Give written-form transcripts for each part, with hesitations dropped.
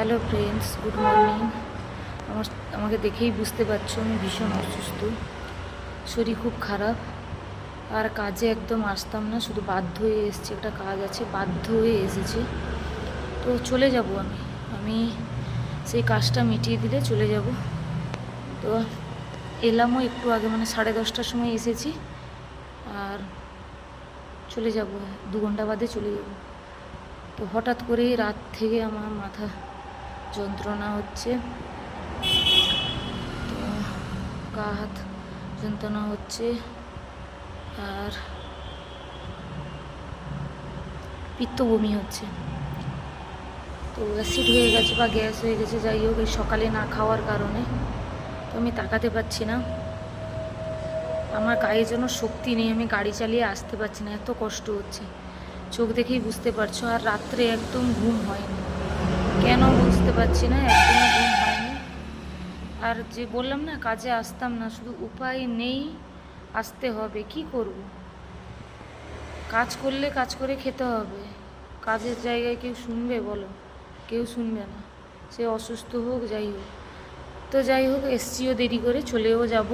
Hello friends, good morning. আমাকে দেখেই বুঝতে পারছো আমি ভীষণ অসুস্থ, শরীর খুব খারাপ। আর কাজে একদম আসতাম না, শুধু বাধ্য হয়ে এসেছি, একটা কাজ আছে বাধ্য হয়ে এসেছি। তো চলে যাব আমি সেই কাজটা মিটিয়ে দিলে চলে যাব। তো এলামও একটু আগে, মানে 10:30টার সময় এসেছি, আর চলে যাব 2 ঘন্টা বাদে চলে যাব। তো হঠাৎ করেই রাত থেকে আমার মাথা যন্ত্রণা হচ্ছে, তো গা হাত যন্ত্রণা হচ্ছে, আর পিত্ত বমি হচ্ছে। তো অ্যাসিড হয়ে গেছে বা গ্যাস হয়ে গেছে, যাই হোক, এই সকালে না খাওয়ার কারণে। তো আমি তাকাতে পারছি না, আমার গায়ে যেন শক্তি নেই, আমি গাড়ি চালিয়ে আসতে পারছি না, এত কষ্ট হচ্ছে, চোখ দেখেই বুঝতে পারছো। আর রাত্রে একদম ঘুম হয়নি, কেন বুঝতে পারছি না, একদমই ঘুম হয়নি। আর যে বললাম না কাজে আসতাম না, শুধু উপায় নেই, আসতে হবে, কি করব। কাজ করলে কাজ করে খেতে হবে, কাজের জায়গায় কেউ শুনবে বলো? কেউ শুনবে না, সে অসুস্থ হোক যাই হোক। তো যাই হোক, এসছিও দেরি করে, চলেও যাব,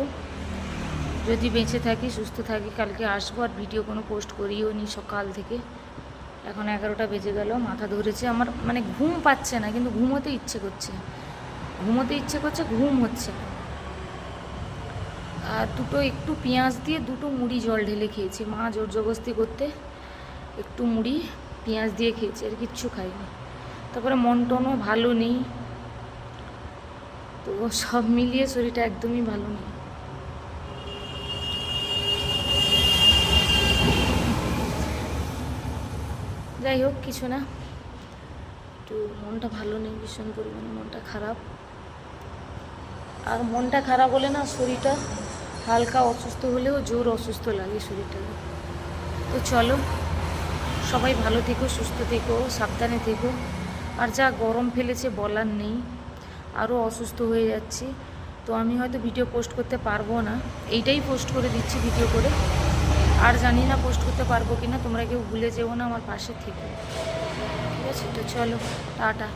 যদি বেঁচে থাকি সুস্থ থাকি কালকে আসবো। আর ভিডিও কোনো পোস্ট করিও নি সকাল থেকে, এখন 11টা বেজে গেল, মাথা ধরেছে আমার, মানে ঘুম পাচ্ছে না, কিন্তু ঘুমোতে ইচ্ছে করছে, ঘুম হচ্ছে না। আর একটু পেঁয়াজ দিয়ে 2টো মুড়ি জল ঢেলে খেয়েছি, মা জোর জবরদস্তি করতে একটু মুড়ি পেঁয়াজ দিয়ে খেয়েছি, আর কিচ্ছু খাইনি। তারপরে মন টনও ভালো নেই, তো সব মিলিয়ে শরীরটা একদমই ভালো নেই। যাই হোক, কিছু না, একটু মনটা ভালো নেই, ভীষণ পরিমাণে মনটা খারাপ। আর মনটা খারাপ হলে না, শরীরটা হালকা অসুস্থ হলেও জোর অসুস্থ লাগে শরীরটাকে। তো চলো, সবাই ভালো থেকো, সুস্থ থেকো, সাবধানে থেকো। আর যা গরম ফেলেছে বলার নেই, আরও অসুস্থ হয়ে যাচ্ছি। তো আমি হয়তো ভিডিও পোস্ট করতে পারবো না, এইটাই পোস্ট করে দিচ্ছি ভিডিও করে, আর জানি না পোস্ট করতে পারবো কি না। তোমরা কেউ ভুলে যেও না, আমার পাশে থেকে, ঠিক আছে? তো চলো, টাটা।